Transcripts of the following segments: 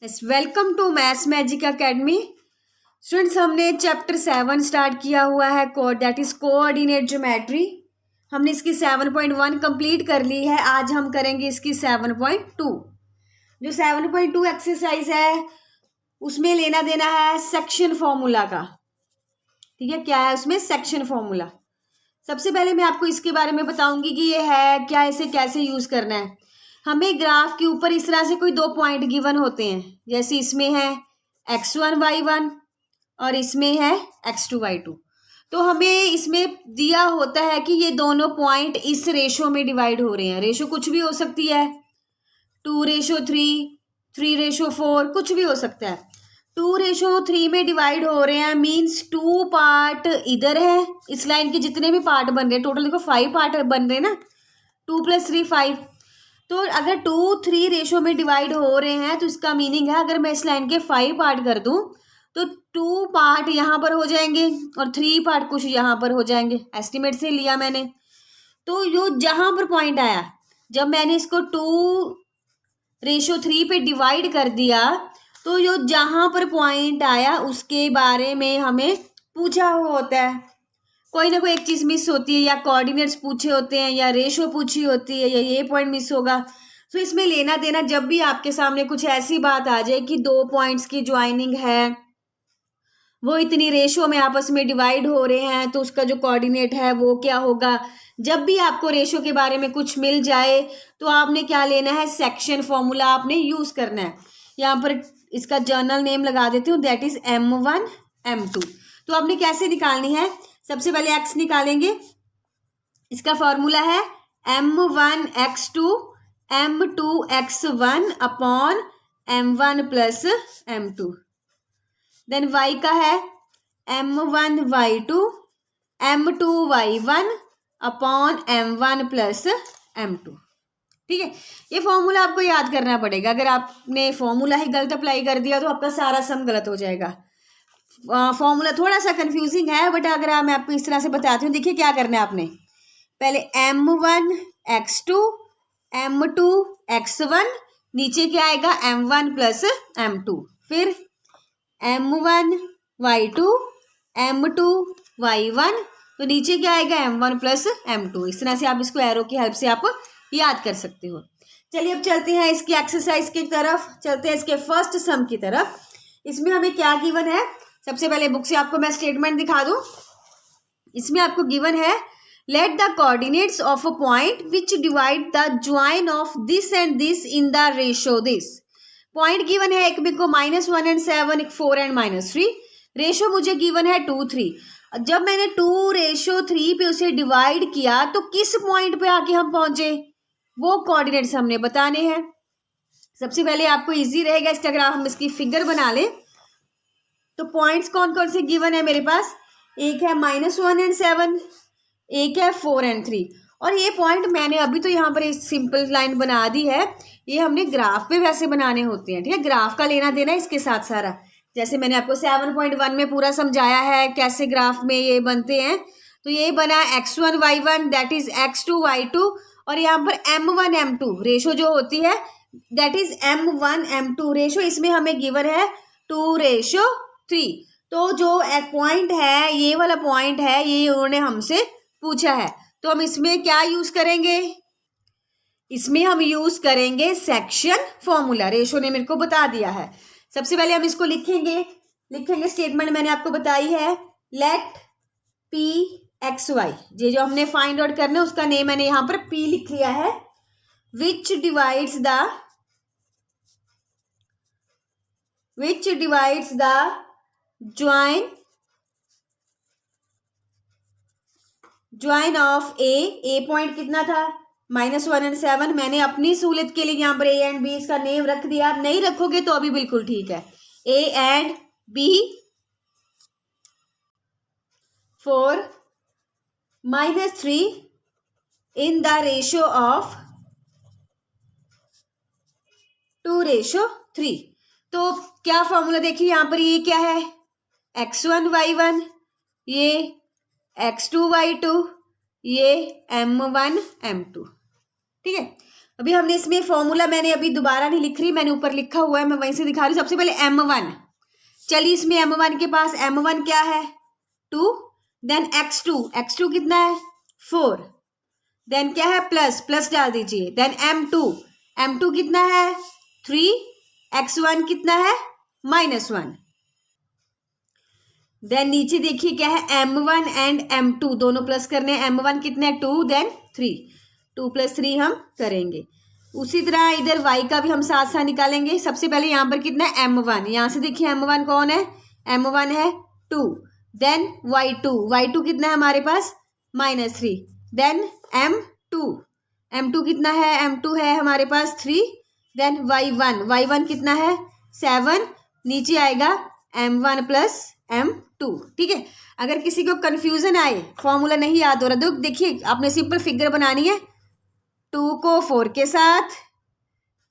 Yes, welcome to maths magic academy. Students, हमने chapter 7 start किया हुआ है, दैट इज कोऑर्डिनेट ज्योमेट्री। हमने इसकी 7.1 कंप्लीट कर ली है। आज हम करेंगे इसकी 7.2। जो 7.2 एक्सरसाइज है उसमें लेना देना है सेक्शन फॉर्मूला का। ठीक है, क्या है उसमें? Section formula. सबसे पहले मैं आपको इसके बारे में बताऊंगी कि ये है क्या, इसे कैसे यूज करना है। हमें ग्राफ के ऊपर इस तरह से कोई दो पॉइंट गिवन होते हैं, जैसे इसमें है x1 y1 और इसमें है x2 y2। तो हमें इसमें दिया होता है कि ये दोनों पॉइंट इस रेशो में डिवाइड हो रहे हैं। रेशो कुछ भी हो सकती है, 2:3, 3:4, कुछ भी हो सकता है। 2:3 में डिवाइड हो रहे हैं मीन्स 2 पार्ट इधर है। इस लाइन के जितने भी पार्ट बन रहे हैं, टोटल देखो 5 पार्ट बन रहे हैं ना, 2 + 3 5। तो अगर 2-3 रेशो में डिवाइड हो रहे हैं तो इसका मीनिंग है अगर मैं इस लाइन के 5 पार्ट कर दूं तो 2 पार्ट यहाँ पर हो जाएंगे और 3 पार्ट कुछ यहाँ पर हो जाएंगे। एस्टिमेट से लिया मैंने। तो जो जहां पर पॉइंट आया, जब मैंने इसको 2:3 पे डिवाइड कर दिया, तो जो जहां पर पॉइंट आया उसके बारे में हमें पूछा हुआ होता है। कोई ना कोई एक चीज मिस होती है, या कोऑर्डिनेट्स पूछे होते हैं, या रेशो पूछी होती है, या ये पॉइंट मिस होगा। तो इसमें लेना देना, जब भी आपके सामने कुछ ऐसी बात आ जाए कि दो पॉइंट्स की ज्वाइनिंग है, वो इतनी रेशो में आपस में डिवाइड हो रहे हैं, तो उसका जो कोऑर्डिनेट है वो क्या होगा। जब भी आपको रेशो के बारे में कुछ मिल जाए तो आपने क्या लेना है, सेक्शन फॉर्मूला आपने यूज करना है। यहाँ पर इसका जर्नल नेम लगा देती हूँ, दैट इज M1 M2। तो आपने कैसे निकालनी है, सबसे पहले x निकालेंगे। इसका फॉर्मूला है M1 x2 M2 x1 upon M1 + M2। Then y का है M1 y2 M2 y1 upon M1 + M2। ठीक है, ये फॉर्मूला आपको याद करना पड़ेगा। अगर आपने फॉर्मूला ही गलत अप्लाई कर दिया तो आपका सारा सम गलत हो जाएगा। फॉर्मूला थोड़ा सा कंफ्यूजिंग है, बट अगर मैं आपको इस तरह से बताती हूँ, देखिए क्या करना है आपने। पहले M1 x2 M2 x1, नीचे क्या आएगा M1 + M2, फिर M1 y2 M2 y1, तो नीचे क्या आएगा M1 + M2। इस तरह से आप इसको एरो की हेल्प से आप याद कर सकते हो। चलिए अब चलते हैं इसकी एक्सरसाइज की तरफ, चलते हैं इसके फर्स्ट सम की तरफ। इसमें हमें क्या गिवन है, सबसे पहले बुक से आपको मैं स्टेटमेंट दिखा दूं। इसमें आपको गिवन है, let the coordinates of a point which divide the join of this and this in the ratio this. Point given है, एक में को -1 and 7, एक 4 and -3। रेशो मुझे गिवन है 2-3। जब मैंने 2:3 पे उसे डिवाइड किया तो किस पॉइंट पे आके हम पहुंचे, वो कोऑर्डिनेट्स हमने बताने हैं। सबसे पहले आपको इजी रहेगा इसका, अगर हम इसकी फिगर बना लें तो पॉइंट्स कौन कौन से गिवन है मेरे पास। एक है -1 and 7, एक है 4 and 3। और ये पॉइंट मैंने अभी तो यहाँ पर एक सिंपल लाइन बना दी है, ये हमने ग्राफ पे वैसे बनाने होते हैं। ठीक है, ग्राफ का लेना देना इसके साथ सारा, जैसे मैंने आपको 7.1 में पूरा समझाया है कैसे ग्राफ में ये बनते हैं। तो ये बना x1 y1 that is x2 y2, और यहाँ पर M1 M2 रेशो जो होती है that is M1 M2 ratio, इसमें हमें गिवन है 2:3। तो जो पॉइंट है, ये वाला पॉइंट है, ये उन्होंने हमसे पूछा है। तो हम इसमें क्या यूज करेंगे, इसमें हम यूज करेंगे सेक्शन फॉर्मूला। रेशो ने मेरे को बता दिया है। सबसे पहले हम इसको लिखेंगे स्टेटमेंट मैंने आपको बताई है, लेट P x y, ये जो हमने फाइंड आउट करना है उसका नेम मैंने यहां पर P लिख लिया है, विच divides the join of A point कितना था -1 and 7। मैंने अपनी सहूलियत के लिए यहाँ पर A and B इसका नेम रख दिया, आप नहीं रखोगे तो अभी बिल्कुल ठीक है। A and B for -3 in the ratio of 2:3। तो क्या फॉर्मूला देखिए यहाँ पर, ये क्या है x1 y1, ये x2 y2, ये M1 M2। ठीक है, अभी हमने इसमें फॉर्मूला मैंने अभी दोबारा नहीं लिख रही, मैंने ऊपर लिखा हुआ है, मैं वहीं से दिखा रही हूँ। सबसे पहले m1, चलिए इसमें m1 के पास m1 क्या है 2, देन x2 कितना है 4, देन क्या है प्लस डाल दीजिए, देन m2 कितना है 3, x1 कितना है -1, देन नीचे देखिए क्या है m1 एंड m2 दोनों प्लस करने हैं। m1 कितने हैं 2, देन 3, 2 + 3 हम करेंगे। उसी तरह इधर y का भी हम साथ साथ निकालेंगे। सबसे पहले यहाँ पर कितना है m1, यहाँ से देखिए m1 कौन है, m1 है 2, देन y2 कितना है हमारे पास -3, देन m2 कितना है, m2 है हमारे पास 3, देन y1 कितना है 7, नीचे आएगा m1 + m2। ठीक है, अगर किसी को कंफ्यूजन आए, फॉर्मूला नहीं याद हो रहा, तो देखिए आपने सिंपल फिगर बनानी है, 2 को 4 के साथ,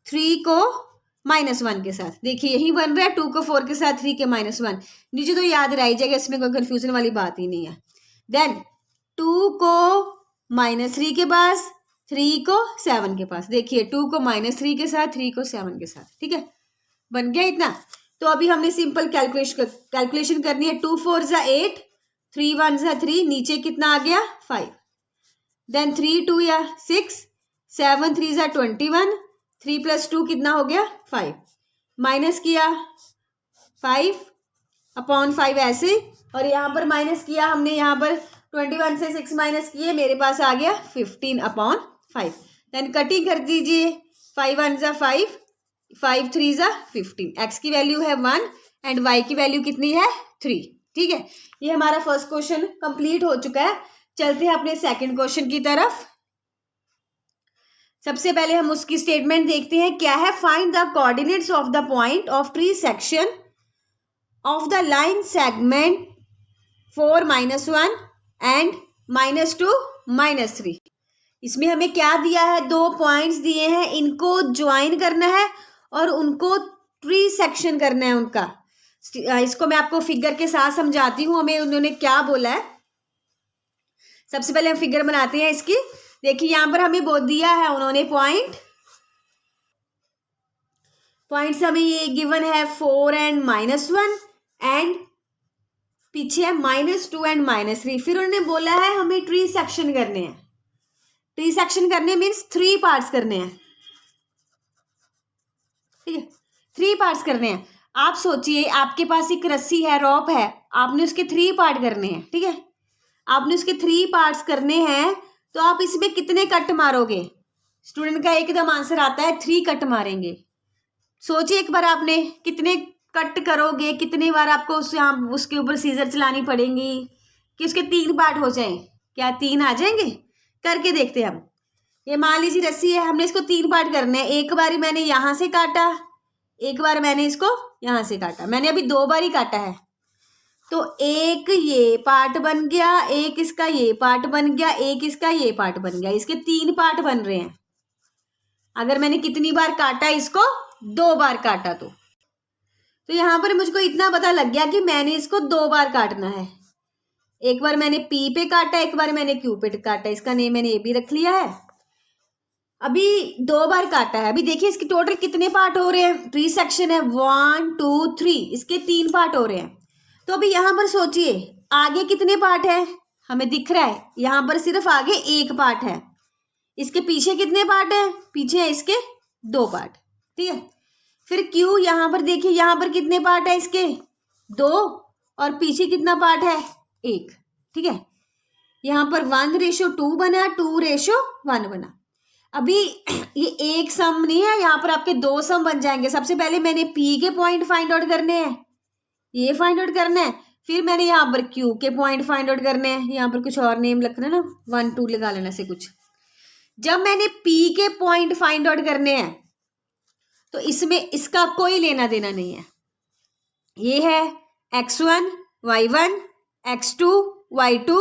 3 को -1 के साथ। देखिए यही बन रहा है 2 को 4 के साथ, 3 के -1, नीचे तो याद रह जाएगा, इसमें कोई कंफ्यूजन वाली बात ही नहीं है। देन 2 को -3 के पास, 3 को 7 के पास, देखिए 2 को -3 के साथ, 3 को 7 के साथ। ठीक है, बन गया इतना। तो अभी हमने सिंपल कैलकुलेशन करनी है, 2 4 = 8, 3 1 = 3, नीचे कितना आ गया 5, देन 3 2 या 6, 7 3 = 21, 3 + 2 कितना हो गया 5, माइनस किया 5/5 ऐसे, और यहाँ पर माइनस किया हमने, यहाँ पर 21 से 6 माइनस किए, मेरे पास आ गया 15/5। देन कटिंग कर दीजिए, 5 1 = 5, 5 3 = 15, x की वैल्यू है 1 एंड y की वैल्यू कितनी है 3। ठीक है, ये हमारा फर्स्ट क्वेश्चन कंप्लीट हो चुका है। चलते हैं अपने सेकंड क्वेश्चन की तरफ। सबसे पहले हम उसकी स्टेटमेंट देखते हैं, क्या है, find the coordinates of the point of tree section of the line segment 4 -1 and -2 -3। इसमें हमें क्या दिया है, 2 पॉइंट्स दिए हैं, इनको ज्वाइन करना है और उनको ट्री सेक्शन करना है उनका। इसको मैं आपको फिगर के साथ समझाती हूँ, हमें उन्होंने क्या बोला है। सबसे पहले हम फिगर बनाते हैं इसकी। देखिए यहाँ पर हमें वो दिया है उन्होंने पॉइंट्स हमें ये गिवन है 4 एंड -1 एंड पीछे है -2 एंड -3। फिर उन्होंने बोला है हमें ट्री सेक्शन करने हैं। ट्री सेक्शन करने मीन्स 3 पार्ट्स करने हैं। ठीक है, 3 पार्ट्स करने हैं। आप सोचिए आपके पास एक रस्सी है, रॉप है, आपने उसके 3 पार्ट करने हैं। ठीक है, आपने उसके 3 पार्ट्स करने हैं, तो आप इसमें कितने कट मारोगे? स्टूडेंट का एकदम आंसर आता है 3 कट मारेंगे। सोचिए एक बार आपने कितने कट करोगे, कितनी बार आपको उसके ऊपर सीजर चलानी पड़ेंगी कि उसके 3 पार्ट हो जाएं। क्या 3 आ जाएंगे? करके देखते हैं हम। ये मान लीजिए रस्सी है, हमने इसको 3 पार्ट करने हैं। एक बार मैंने यहाँ से काटा, एक बार मैंने इसको यहाँ से काटा, मैंने अभी 2 बार ही काटा है। तो एक ये पार्ट बन गया, एक इसका ये पार्ट बन गया, एक इसका ये पार्ट बन गया। इसके 3 पार्ट बन रहे हैं। अगर मैंने कितनी बार काटा इसको? 2 बार काटा। तो यहाँ पर मुझको इतना पता लग गया कि मैंने इसको 2 बार काटना है। एक बार मैंने P पे काटा, एक बार मैंने Q पे काटा। इसका नेम मैंने A भी रख लिया है। अभी 2 बार काटा है। अभी देखिए इसके टोटल कितने पार्ट हो रहे हैं। ट्री सेक्शन है 1 2 3, इसके 3 पार्ट हो रहे हैं। तो अभी यहाँ पर सोचिए आगे कितने पार्ट है, हमें दिख रहा है यहाँ पर सिर्फ आगे 1 पार्ट है। इसके पीछे कितने पार्ट है? पीछे है इसके 2 पार्ट। ठीक है, फिर Q यहाँ पर देखिए, यहाँ पर कितने पार्ट है इसके? 2, और पीछे कितना पार्ट है? 1। ठीक है, यहाँ पर 1:2 बना, 2:1 बना। अभी ये एक सम नहीं है, यहाँ पर आपके 2 सम बन जाएंगे। सबसे पहले मैंने P के पॉइंट फाइंड आउट करने हैं, ये फाइंड आउट करना है। फिर मैंने यहाँ पर Q के पॉइंट फाइंड आउट करने हैं। यहाँ पर कुछ और नेम लिखना ना, 1 2 लगा लेना से कुछ। जब मैंने P के पॉइंट फाइंड आउट करने हैं तो इसमें इसका कोई लेना देना नहीं है। ये है x1 y1 x2 y2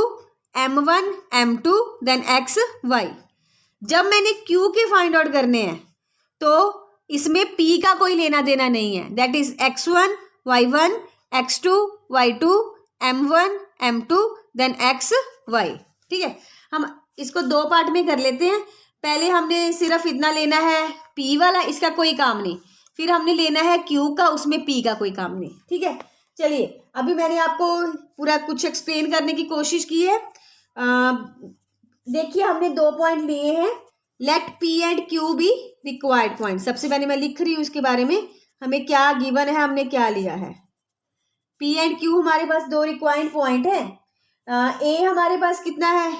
m1 m2 then x y। जब मैंने Q के फाइंड आउट करने हैं तो इसमें P का कोई लेना देना नहीं है। That is x1 y1 x2 y2 m1 m2 then x y। ठीक है, हम इसको 2 पार्ट में कर लेते हैं। पहले हमने सिर्फ इतना लेना है P वाला, इसका कोई काम नहीं। फिर हमने लेना है Q का, उसमें P का कोई काम नहीं। ठीक है, चलिए अभी मैंने आपको पूरा कुछ एक्सप्लेन करने की कोशिश की है। देखिए हमने 2 पॉइंट लिए हैं। Let P and Q be required point. सबसे पहले मैं लिख रही हूँ उसके बारे में, हमें क्या गिवन है, हमने क्या लिया है। P एंड Q हमारे पास 2 रिक्वायर्ड पॉइंट है। A हमारे पास कितना है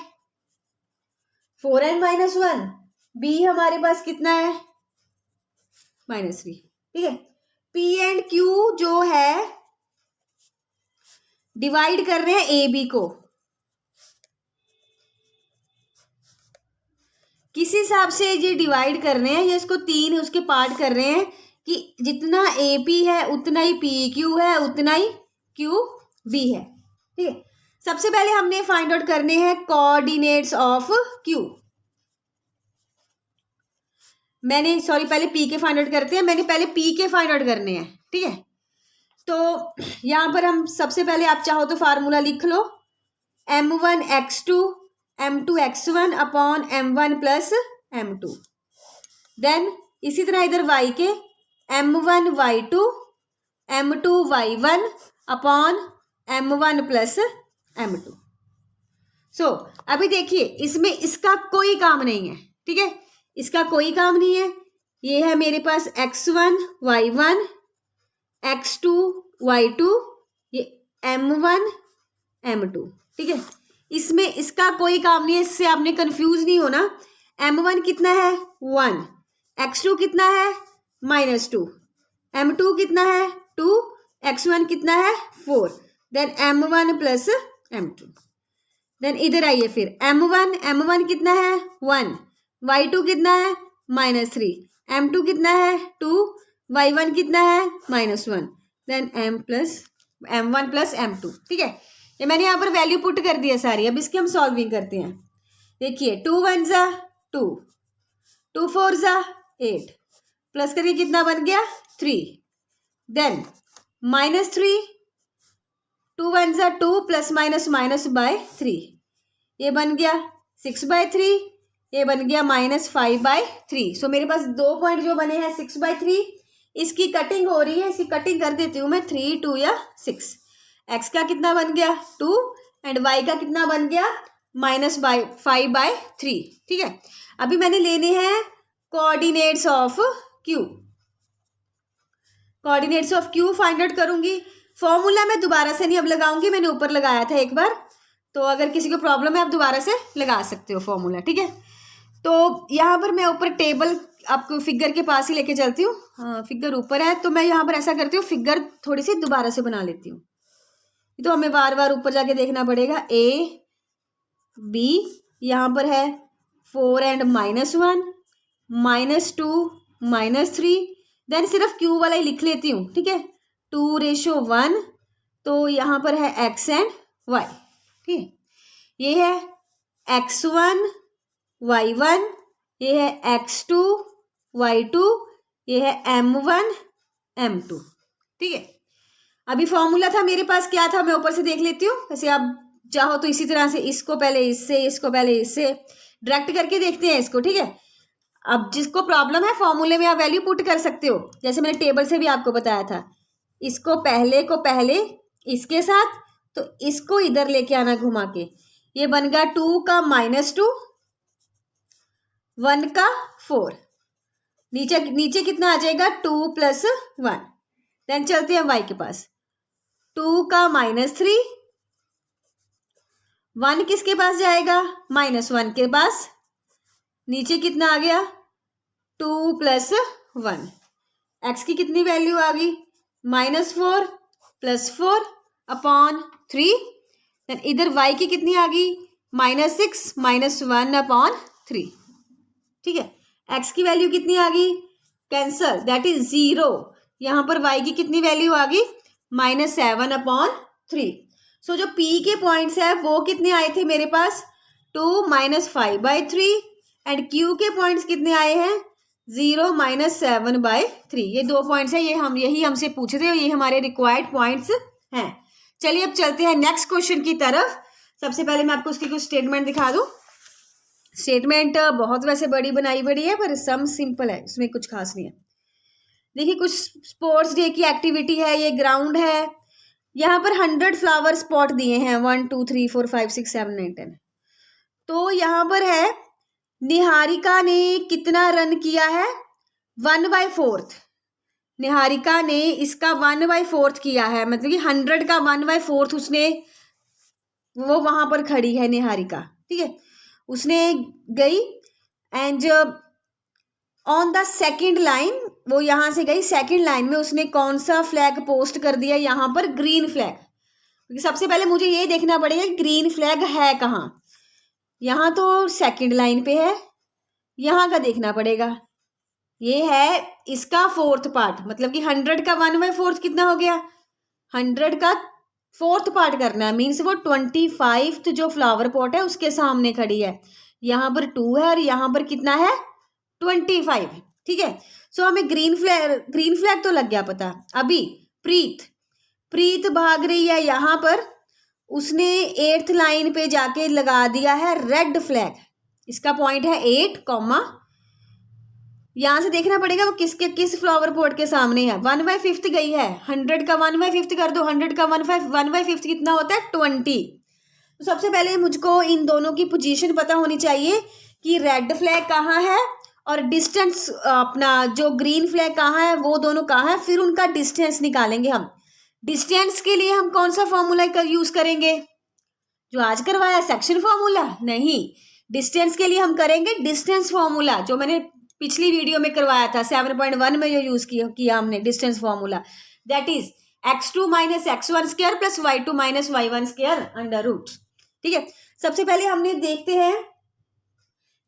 4n-1, B हमारे पास कितना है -3। ठीक है, P एंड Q जो है डिवाइड कर रहे हैं AB को। किस हिसाब से ये डिवाइड कर रहे हैं, ये इसको 3 उसके पार्ट कर रहे हैं कि जितना AP है उतना ही PQ है, उतना ही QB है। ठीक है, सबसे पहले हमने फाइंड आउट करने हैं कोऑर्डिनेट्स ऑफ Q। पहले P के फाइंड आउट करते हैं। मैंने पहले P के फाइंड आउट करने हैं। ठीक है, तो यहाँ पर हम सबसे पहले, आप चाहो तो फार्मूला लिख लो, m1x2 m2x1 upon m1 plus m2। Then इसी तरह इधर y के m1y2 m2y1 upon m1 plus m2। सो अभी देखिए इसमें इसका कोई काम नहीं है। ठीक है, इसका कोई काम नहीं है। ये है मेरे पास x1 y1 x2 y2, ये m1 m2। ठीक है, इसमें इसका कोई काम नहीं है, इससे आपने कंफ्यूज नहीं होना। m1 कितना है 1, x2 कितना है -2, m2 कितना है 2, x1 कितना है 4, then m1 plus m2। Then इधर आइए फिर m1 कितना है 1, y2 कितना है -3, m2 कितना है 2, y1 कितना है -1, देन m1 प्लस m2। ठीक है, ये मैंने यहाँ पर वैल्यू पुट कर दी है सारी। अब इसकी हम सॉल्विंग करते हैं। देखिए 2 1 ज़ा 2, 2 4 ज़ा 8, प्लस करिए कितना बन गया 3, देन -3, 2 1 ज़ा 2 प्लस -3, ये बन गया 6/3, ये बन गया -5/3। सो मेरे पास 2 पॉइंट जो बने हैं 6/3, इसकी कटिंग हो रही है, इसकी कटिंग कर देती हूँ मैं 3 2 या 6। x का कितना बन गया 2 एंड y का कितना बन गया -5/3। ठीक है, अभी मैंने लेने हैं coordinates of Q। Coordinates of Q find out करूंगी। फॉर्मूला मैं दोबारा से नहीं अब लगाऊंगी, मैंने ऊपर लगाया था एक बार, तो अगर किसी को प्रॉब्लम है आप दोबारा से लगा सकते हो फॉर्मूला। ठीक है, तो यहाँ पर मैं ऊपर टेबल आपको फिगर के पास ही लेके चलती हूँ। हाँ, फिगर ऊपर है, तो मैं यहाँ पर ऐसा करती हूँ, फिगर थोड़ी सी दोबारा से बना लेती हूँ, तो हमें बार बार ऊपर जाके देखना पड़ेगा। A B यहाँ पर है 4 एंड -1 -2 -3, देन सिर्फ Q वाला ही लिख लेती हूँ। ठीक है, 2:1, तो यहाँ पर है x एंड y। ठीक है, ये है x1 y1, ये है x2 y2, ये है m1 m2। ठीक है, अभी फॉर्मूला था मेरे पास, क्या था मैं ऊपर से देख लेती हूँ। वैसे आप चाहो तो इसी तरह से इसको पहले इससे, इसको पहले इससे डायरेक्ट करके देखते हैं इसको। ठीक है, अब जिसको प्रॉब्लम है फॉर्मूले में आप वैल्यू पुट कर सकते हो, जैसे मैंने टेबल से भी आपको बताया था। इसको पहले को पहले इसके साथ, तो इसको इधर लेके आना घुमा के, ये बन गया 2 का -2, 1 का 4, नीचे कितना आ जाएगा 2 + 1। देन चलते हैं y के पास, 2 का -3, 1 किसके पास जाएगा -1 के पास, नीचे कितना आ गया 2 + 1, x की कितनी वैल्यू आ गई -4 + 4 अपॉन 3, देन इधर y की कितनी आ गई -6 -1 अपॉन 3। ठीक है, x की वैल्यू कितनी आ गई, कैंसल, दैट इज 0। यहाँ पर y की कितनी वैल्यू आ गई -7 अपॉन 3। सो जो P के पॉइंट्स है वो कितने आए थे मेरे पास 2 -5/3, एंड Q के पॉइंट्स कितने आए हैं 0 -7/3। ये 2 पॉइंट्स है, यही हमसे पूछे थे, ये हमारे रिक्वायर्ड पॉइंट्स हैं। चलिए अब चलते हैं नेक्स्ट क्वेश्चन की तरफ। सबसे पहले मैं आपको उसकी कुछ स्टेटमेंट दिखा दूं। स्टेटमेंट बहुत वैसे बड़ी बनाई बड़ी है, पर सम सिंपल है, इसमें कुछ खास नहीं है। देखिए कुछ स्पोर्ट्स डे की एक्टिविटी है, ये ग्राउंड है, यहाँ पर 100 फ्लावर स्पॉट दिए हैं, 1 2 3 4 5 6 7 9 10। तो यहाँ पर है निहारिका ने कितना रन किया है, 1/4। निहारिका ने इसका 1/4 किया है, मतलब कि 100 का 1/4 उसने, वो वहां पर खड़ी है निहारिका, ठीक है, उसने गई and on the second line, वो यहां से गई, सेकेंड लाइन में उसने कौन सा फ्लैग पोस्ट कर दिया, यहाँ पर ग्रीन फ्लैग। क्योंकि सबसे पहले मुझे ये देखना पड़ेगा ग्रीन फ्लैग है कहाँ, यहाँ तो सेकेंड लाइन पे है, यहाँ का देखना पड़ेगा, ये है इसका 4th पार्ट, मतलब कि 100 का 1/4 कितना हो गया, 100 का 4th पार्ट करना है, मीन्स वो 25th जो फ्लावर पॉट है उसके सामने खड़ी है, यहाँ पर 2 है और यहाँ पर कितना है 25, ठीक है। सो हमें ग्रीन फ्लैग तो लग गया पता। अभी प्रीत भाग रही है यहाँ पर, उसने 8th लाइन पे जाके लगा दिया है रेड फ्लैग, इसका पॉइंट है 8, यहां से देखना पड़ेगा वो किस फ्लावर पॉट के सामने है, 1/5 गई है, 100 का 1/5 कर दो, 100 का 1/5 कितना होता है 20। तो सबसे पहले मुझको इन दोनों की पोजीशन पता होनी चाहिए कि रेड फ्लैग कहाँ है और डिस्टेंस अपना जो ग्रीन फ्लैग कहाँ है, वो दोनों कहाँ है, फिर उनका डिस्टेंस निकालेंगे हम। डिस्टेंस के लिए हम कौन सा फॉर्मूला यूज करेंगे, जो आज करवाया सेक्शन फॉर्मूला नहीं, डिस्टेंस के लिए हम करेंगे डिस्टेंस फॉर्मूला, जो मैंने पिछली वीडियो में करवाया था 7.1 में, जो यूज किया हमने distance formula, that is x2 - x1 square plus y2 - y1 square under root, ठीक है। सबसे पहले हमने देखते हैं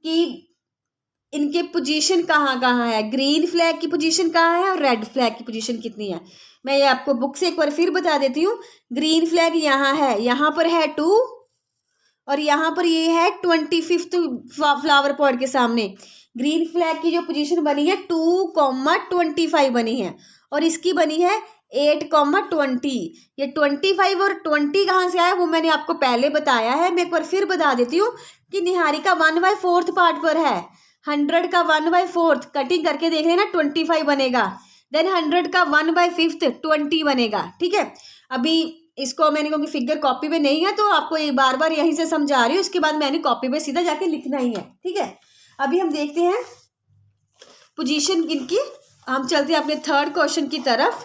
कि इनके पोजीशन कहाँ कहाँ है, ग्रीन फ्लैग की पोजीशन कहाँ है और रेड फ्लैग की पोजीशन कितनी है। मैं ये आपको बुक से एक बार फिर बता देती हूँ। ग्रीन फ्लैग यहाँ है, यहाँ पर है 2 और यहाँ पर ये है 25th फ्लावर पॉट के सामने। ग्रीन फ्लैग की जो पोजीशन बनी है 2,25 बनी है और इसकी बनी है 8,20। ये 25 और 20 कहाँ से आया वो मैंने आपको पहले बताया है, मैं एक बार फिर बता देती हूँ कि निहारिका 1/4 पार्ट पर है, 100 का 1/4 कटिंग करके देख लेना 25 बनेगा, देन 100 का 1/5 20 बनेगा, ठीक है। अभी इसको मैंने, क्योंकि फिगर कॉपी में नहीं है तो आपको एक बार बार यहीं से समझा रही हूँ, इसके बाद मैंने कॉपी पे सीधा जाके लिखना ही है, ठीक है। अभी हम देखते हैं पोजीशन इनकी, हम चलते हैं अपने 3rd क्वेश्चन की तरफ,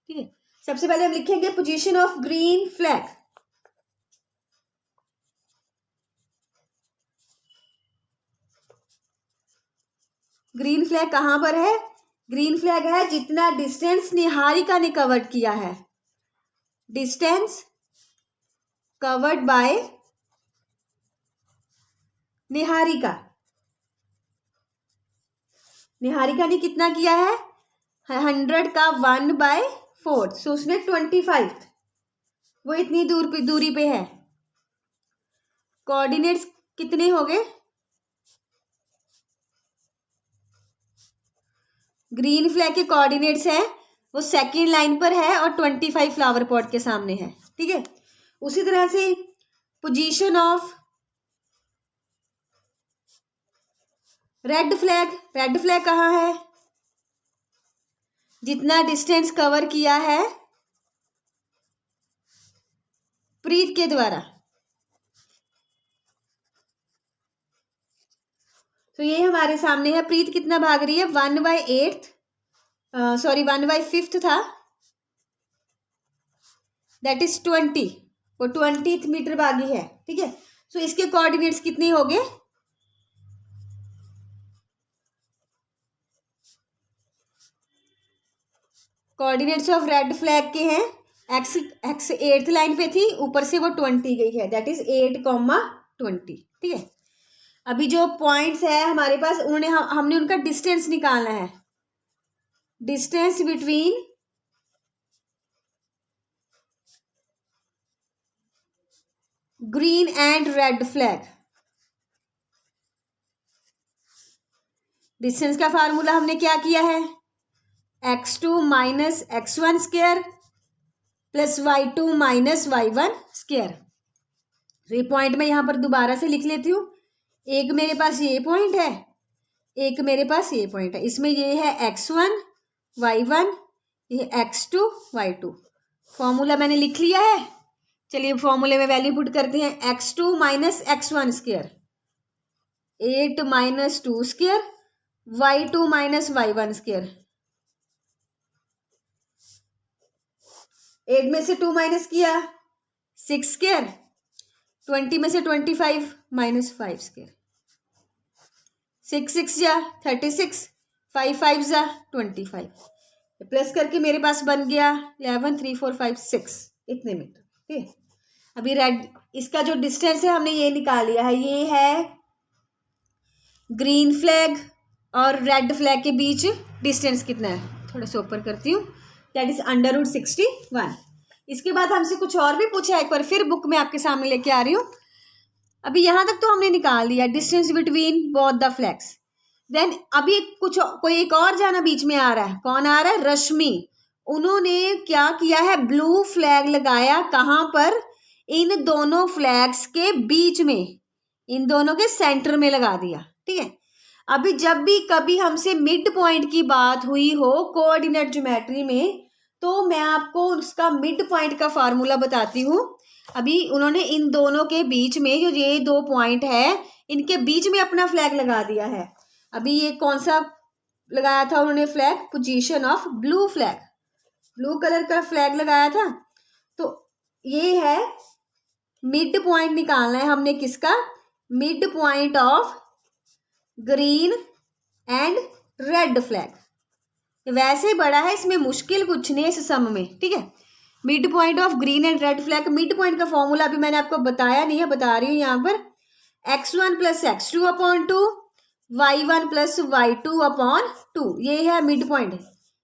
ठीक है। सबसे पहले हम लिखेंगे position of green flag. Green flag कहां पर है, ग्रीन फ्लैग है जितना डिस्टेंस निहारिका ने कवर्ड किया है, distance covered by Niharika. Niharika ने कितना किया है 100 का 1/4, सो उसमें 25, वो इतनी दूरी पे है। कोऑर्डिनेट्स कितने हो गए, ग्रीन फ्लैग के कोऑर्डिनेट्स हैं वो सेकेंड लाइन पर है और 25 फ्लावर पॉट के सामने है, ठीक है। उसी तरह से पोजीशन ऑफ रेड फ्लैग कहाँ है, जितना डिस्टेंस कवर किया है प्रीत के द्वारा, तो ये हमारे सामने है। प्रीत कितना भाग रही है 1/8, सॉरी 1/5 था, दैट इज 20, वो 20th मीटर भागी है, ठीक है। सो इसके कोऑर्डिनेट्स कितने हो गए, कोऑर्डिनेट्स ऑफ रेड फ्लैग के हैं, एक्स 8th लाइन पे थी, ऊपर से वो 20 गई है, दैट इज 8,20, ठीक है। अभी जो पॉइंट्स है हमारे पास, उन्होंने हमने उनका डिस्टेंस निकालना है, distance between green and red flag. Distance का फार्मूला हमने क्या किया है, x2 - x1 square plus y2 - y1 square. तो ये पॉइंट मैं यहाँ पर दोबारा से लिख लेती हूँ। एक मेरे पास ये पॉइंट है, एक मेरे पास ये पॉइंट है। इसमें ये है x1 y1, ये x2 y2। फॉर्मूला मैंने लिख लिया है। चलिए फॉर्मूले में वैल्यू पुट करते हैं। x2 minus x1 square 8 minus 2 square y2 minus y1 square. 8 में से 2 माइनस किया 6 स्क्वायर, 20 में से 25 माइनस 5 स्क्वायर। 6 6 जा 36, 5 5 जा 25। प्लस करके मेरे पास बन गया 11 3 4 5 6 इतने मीटर। ठीक है, अभी रेड इसका जो डिस्टेंस है हमने ये निकाल लिया है। ये है ग्रीन फ्लैग और रेड फ्लैग के बीच डिस्टेंस कितना है, थोड़ा सा ऊपर करती हूँ, दैट इज √61। इसके बाद हमसे कुछ और भी पूछा है, एक बार फिर बुक में आपके सामने लेके आ रही हूँ। अभी यहाँ तक तो हमने निकाल लिया distance between both the flags. Then अभी कोई एक और जाना बीच में आ रहा है। कौन आ रहा है? रश्मि। उन्होंने क्या किया है, ब्लू फ्लैग लगाया। कहाँ पर? इन दोनों फ्लैग्स के बीच में, इन दोनों के सेंटर में लगा दिया। ठीक है, अभी जब भी कभी हमसे मिड पॉइंट की बात हुई हो कोऑर्डिनेट ज्योमेट्री में, तो मैं आपको उसका मिड पॉइंट का फार्मूला बताती हूँ। अभी उन्होंने इन दोनों के बीच में, जो ये दो पॉइंट है, इनके बीच में अपना फ्लैग लगा दिया है। अभी ये कौन सा लगाया था उन्होंने flag? Position of blue flag, blue colour का फ्लैग लगाया था। तो ये है मिड पॉइंट निकालना है हमने किसका? Mid point of green and red flag. वैसे बड़ा है, इसमें मुश्किल कुछ नहीं है इस सम में। ठीक है, mid point of green and red flag. Mid point का फॉर्मूला अभी मैंने आपको बताया नहीं है, बता रही हूँ यहाँ पर। x1 plus x2 upon 2, y1 plus y2 upon 2, ये है मिड पॉइंट।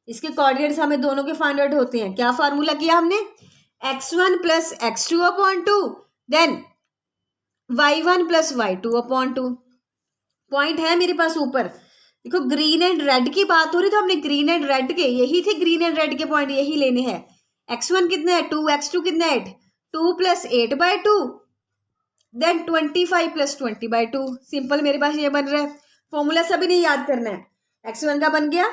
इसके कोऑर्डिनेट्स हमें दोनों के फाइंड आउट होते हैं। क्या फार्मूला किया हमने? x1 plus x2 upon 2, then y1 plus y2 upon 2। Point है मेरे पास ऊपर। देखो ग्रीन एंड रेड की बात हो रही, तो हमने ग्रीन एंड रेड के, यही थे ग्रीन एंड रेड के पॉइंट, यही लेने हैं। x1 कितना है? 2, x2 कितना है? 2 प्लस 8/2, देन 25 प्लस 20/2। सिंपल मेरे पास ये बन रहा है। फॉर्मूला सभी ने याद करना है। x1 का बन गया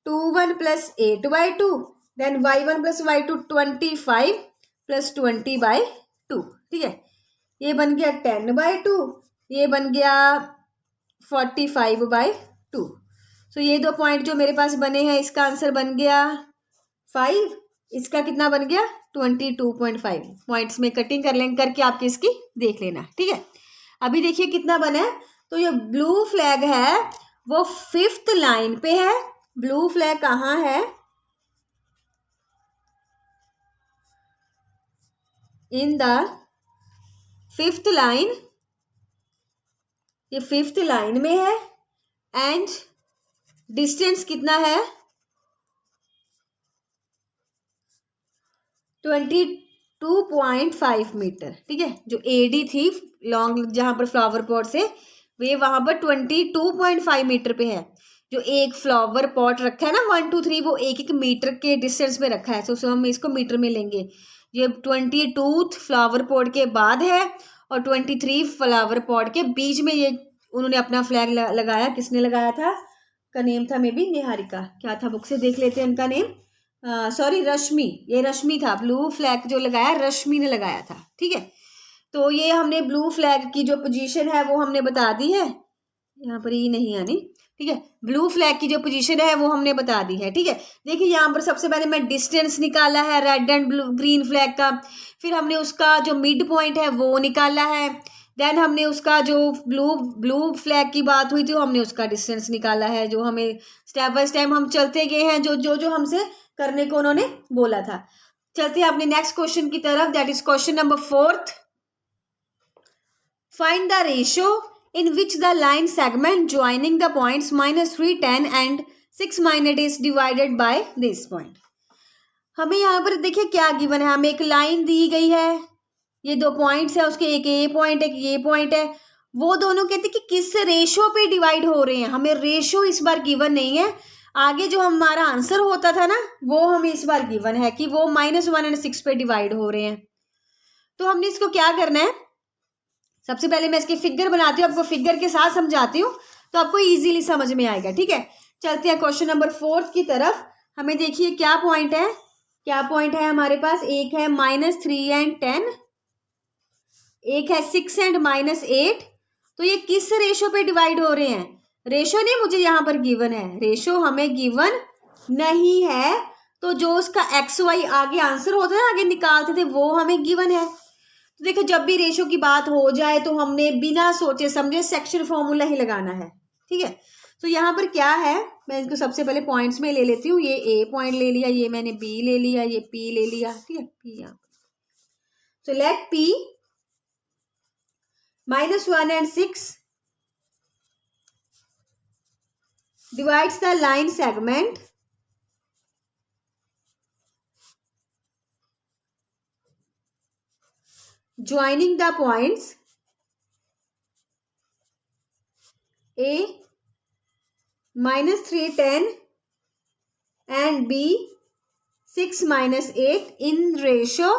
21 plus 8/2, then y1 plus y2 25 plus 20/2। ठीक है, ये बन गया 10/2, ये बन गया 45/2। सो ये दो पॉइंट जो मेरे पास बने हैं, इसका आंसर बन गया 5। इसका कितना बन गया? 22.5। पॉइंट्स में कटिंग करके आपके इसकी देख लेना। ठीक है, अभी देखिए कितना बना है। तो ये ब्लू फ्लैग है वो 5th लाइन पे है। ब्लू फ्लैग कहाँ है? इन द 5th लाइन, ये 5th लाइन में है। एंड डिस्टेंस कितना है? 22.5 मीटर। ठीक है, जो एडी थी लॉन्ग जहां पर फ्लावर पॉट से, वे वहां पर 22.5 मीटर पे है। जो एक फ्लावर पॉट रखा है ना 1 2 3, वो एक एक मीटर के डिस्टेंस पे रखा है। तो हम इसको मीटर में लेंगे। ये 22 फ्लावर पॉट के बाद है और 23 फ्लावर पॉट के बीच में ये उन्होंने अपना फ्लैग लगाया। किसने लगाया था? का नेम था मे बी निहारिका। क्या था, बुक से देख लेते हैं उनका नेम। सॉरी, रश्मि। ये रश्मि था। ब्लू फ्लैग जो लगाया रश्मि ने लगाया था। ठीक है, तो ये हमने ब्लू फ्लैग की जो पोजीशन है वो हमने बता दी है। यहाँ पर ये नहीं आनी। ठीक है, ब्लू फ्लैग की जो पोजीशन है वो हमने बता दी है। ठीक है, देखिए यहाँ पर सबसे पहले मैं डिस्टेंस निकाला है red and blue green flag का। फिर हमने उसका जो मिड पॉइंट है वो निकाला है। देन हमने उसका जो ब्लू फ्लैग की बात हुई थी, हमने उसका डिस्टेंस निकाला है। जो हमें स्टेप बाय स्टेप हम चलते गए हैं, जो हमसे करने को उन्होंने बोला था। चलते हैं अपने नेक्स्ट क्वेश्चन की तरफ, that is question number 4th। Find the ratio in which the line segment joining the points -3 10 and 6 is divided by this point। हमें यहाँ पर देखिए क्या गिवन है। हमें एक लाइन दी गई है, ये दो पॉइंट्स है, उसके एक ये पॉइंट एक ये पॉइंट है। वो दोनों कहते हैं कि किस रेशो पे डिवाइड हो रहे हैं। हमें रेशो इस बार गिवन नहीं है। आगे जो हमारा आंसर होता था ना, वो हमें इस बार गिवन है कि वो -1 और 6 पे डिवाइड हो रहे हैं। तो हमने इसको क्या करना है, सबसे पहले मैं इसके फिगर बनाती हूँ, आपको फिगर के साथ समझाती हूँ तो आपको इजीली समझ में आएगा। ठीक है, चलते हैं क्वेश्चन नंबर 4 की तरफ। हमें देखिए क्या पॉइंट है, क्या पॉइंट है हमारे पास। एक है -3 एंड 10, एक है 6 एंड -8। तो ये किस रेशो पे डिवाइड हो रहे हैं? रेशो नहीं मुझे यहाँ पर गिवन है, रेशो हमें गिवन नहीं है। तो जो उसका एक्स वाई आगे आंसर होता है, आगे निकालते थे, वो हमें गिवन है। तो देखो जब भी रेशो की बात हो जाए तो हमने बिना सोचे समझे सेक्शन फॉर्मूला ही लगाना है। ठीक है, तो यहाँ पर क्या है, मैं इसको सबसे पहले पॉइंट्स में ले लेती हूँ। ये ए पॉइंट ले लिया, ये मैंने बी ले लिया, ये पी ले लिया। ठीक है, पी यहाँ, so let P -1 and 6 divides the line segment joining the points A -3 10 and B 6 -8 in ratio।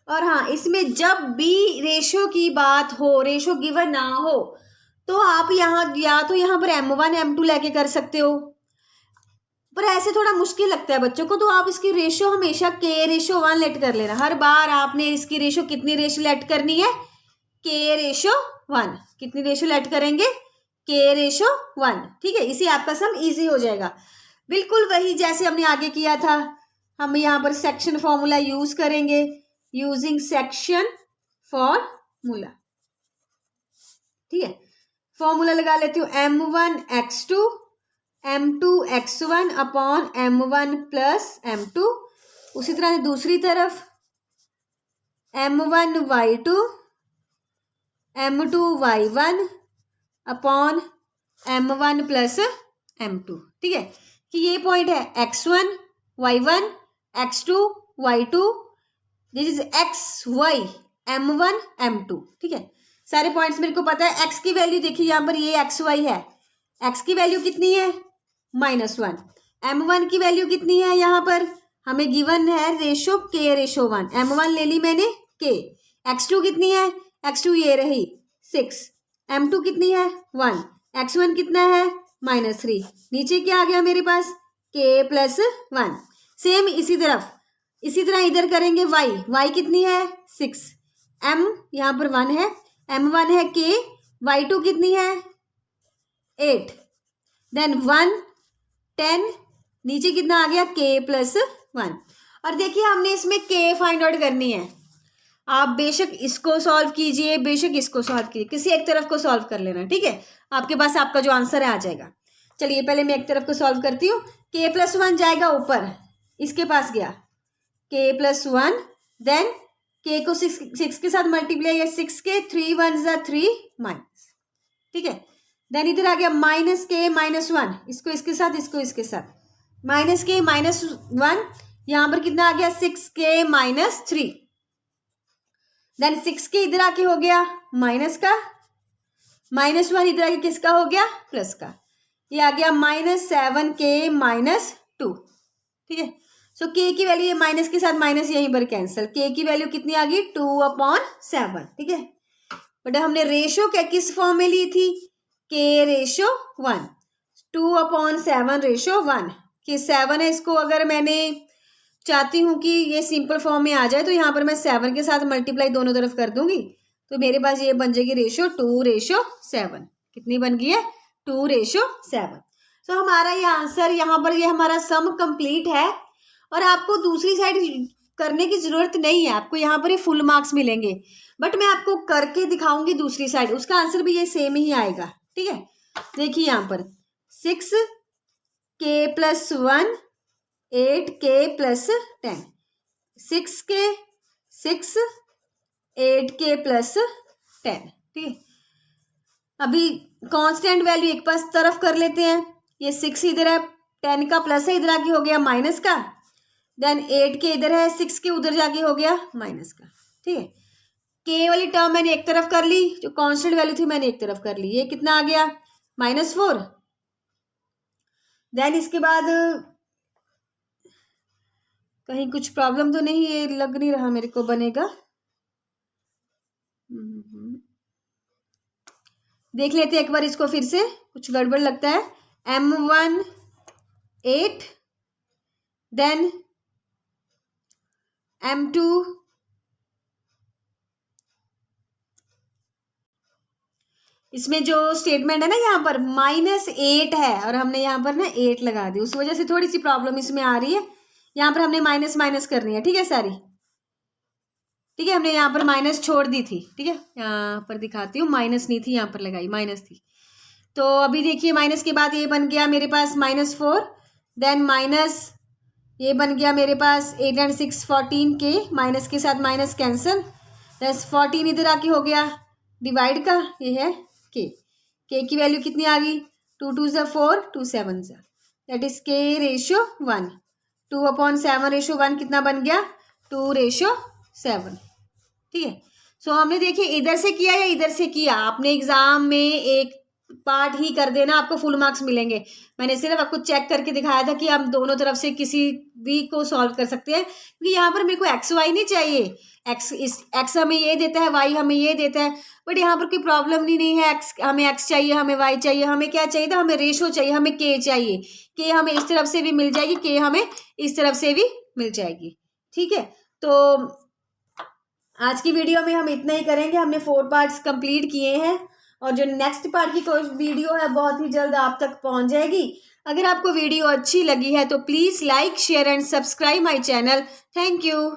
और हाँ, इसमें जब भी रेशो की बात हो, रेशो गिवन ना हो, तो आप यहाँ या तो यहाँ पर M1 M2 लेके कर सकते हो, पर ऐसे थोड़ा मुश्किल लगता है बच्चों को। तो आप इसकी रेशो हमेशा K/1 लेट कर लेना। हर बार आपने इसकी रेशो कितनी रेशो लेट करनी है? K/1। कितनी रेशो लेट करेंगे? K/1। ठीक है, इसी आपका सम इजी हो जाएगा। बिल्कुल वही जैसे हमने आगे किया था। हम यहाँ पर सेक्शन फॉर्मूला यूज करेंगे, यूजिंग सेक्शन फॉर्मूला। ठीक है, फॉर्मूला लगा लेती हूँ, M1x2 M2x1 upon M1 plus M2। उसी तरह से दूसरी तरफ M1y2 M2y1 upon M1 plus M2। ठीक है, कि ये पॉइंट है x1 y1 x2 y2, this is xy M1 M2। ठीक है, सारे पॉइंट्स मेरे को पता है। x की वैल्यू देखिए यहाँ पर, ये xy है, x की वैल्यू कितनी है? -1। M1 की वैल्यू कितनी है? यहाँ पर हमें गिवन है रेशो K/1। M1 ले ली मैंने K। x2 कितनी है? x2 ये रही 6। M2 कितनी है? 1। x1 कितना है? -3। नीचे क्या आ गया मेरे पास? K+1। सेम इसी तरह इधर करेंगे। y कितनी है? 6। M यहाँ पर 1 है, M1 है K, y2 कितनी है? 8। देन 1 10, नीचे कितना आ गया? K+1। और देखिए हमने इसमें K फाइंड आउट करनी है। आप बेशक इसको सॉल्व कीजिए, बेशक इसको सॉल्व कीजिए, किसी एक तरफ को सॉल्व कर लेना। ठीक है, आपके पास आपका जो आंसर है आ जाएगा। चलिए पहले मैं एक तरफ को सॉल्व करती हूँ। K+1 जाएगा ऊपर, इसके पास गया K+1, देन K को 6 के साथ मल्टीप्लाई है, 6 के 3 1 3 माइनस। ठीक है, देन इधर आ गया -K -1, इसको इसके साथ, इसको इसके साथ, -K -1। यहाँ पर कितना आ गया? 6K -3। देन 6K इधर आके हो गया माइनस का, -1 इधर आके किसका हो गया? प्लस का। ये आ गया -7K -2। ठीक है, सो K की वैल्यू, ये माइनस के साथ माइनस यहीं पर कैंसिल। K की वैल्यू कितनी आ गई? 2/7। ठीक है, बट हमने रेशो क्या किस फॉर्म में ली थी? K/1। 2/7 रेशो 1 कि 7 है, इसको अगर मैंने चाहती हूँ कि ये सिंपल फॉर्म में आ जाए तो यहाँ पर मैं 7 के साथ मल्टीप्लाई दोनों तरफ कर दूंगी, तो मेरे पास ये बन जाएगी रेशो 2/7। कितनी बन गई है? 2/7। तो हमारा ये आंसर यहाँ पर, ये हमारा सम कंप्लीट है। और आपको दूसरी साइड करने की जरूरत नहीं है, आपको यहाँ पर ये फुल मार्क्स मिलेंगे, बट मैं आपको करके दिखाऊंगी दूसरी साइड, उसका आंसर भी ये सेम ही आएगा। ठीक है, देखिए यहाँ पर 6K+1 8K+10, 6K 6 8K+10। ठीक है, अभी कांस्टेंट वैल्यू एक पास तरफ कर लेते हैं। ये 6 इधर है, 10 का प्लस है, इधर आके हो गया माइनस का। देन 8K इधर है, 6K उधर जाके हो गया माइनस का। ठीक है, K वाली टर्म मैंने एक तरफ कर ली, जो कांस्टेंट वैल्यू थी मैंने एक तरफ कर ली। ये कितना आ गया? -4। देन इसके बाद कहीं कुछ प्रॉब्लम तो नहीं, ये लग नहीं रहा मेरे को बनेगा। देख लेते हैं एक बार इसको फिर से, कुछ गड़बड़ लगता है। M1 8, देन M2 इसमें जो स्टेटमेंट है ना यहाँ पर -8 है और हमने यहाँ पर ना 8 लगा दी, उस वजह से थोड़ी सी प्रॉब्लम इसमें आ रही है। यहाँ पर हमने माइनस माइनस करनी है, ठीक है सारी, ठीक है। हमने यहाँ पर माइनस छोड़ दी थी, ठीक है। यहाँ पर दिखाती हूँ, माइनस नहीं थी यहाँ पर लगाई, माइनस थी। तो अभी देखिए माइनस के बाद ये बन गया मेरे पास -4, देन माइनस ये बन गया मेरे पास 8 और 6 14 के, माइनस के साथ माइनस कैंसिल, प्लस 14 इधर आके हो गया डिवाइड का, ये है के की वैल्यू कितनी आ गई, 2 2 ज़ा 4, 2 7 ज़ा, दैट इज के रेशियो 1, 2/7 रेशियो 1 कितना बन गया, 2/7, ठीक है। सो हमने देखिए इधर से किया या इधर से किया, आपने एग्जाम में एक पार्ट ही कर देना, आपको फुल मार्क्स मिलेंगे। मैंने सिर्फ आपको चेक करके दिखाया था कि हम दोनों तरफ से किसी भी को सॉल्व कर सकते हैं, क्योंकि यहाँ पर मेरे को एक्स वाई नहीं चाहिए। एक्स हमें ये देता है, वाई हमें ये देता है, बट यहाँ पर कोई प्रॉब्लम नहीं है। हमें एक्स चाहिए, हमें वाई चाहिए, हमें क्या चाहिए था, हमें रेशो चाहिए, हमें के चाहिए। के हमें इस तरफ से भी मिल जाएगी, के हमें इस तरफ से भी मिल जाएगी, ठीक है। तो आज की वीडियो में हम इतना ही करेंगे, हमने 4 पार्ट्स कंप्लीट किए हैं और जो नेक्स्ट पार्ट की कोई वीडियो है बहुत ही जल्द आप तक पहुंच जाएगी। अगर आपको वीडियो अच्छी लगी है तो please like share and subscribe my channel. Thank you.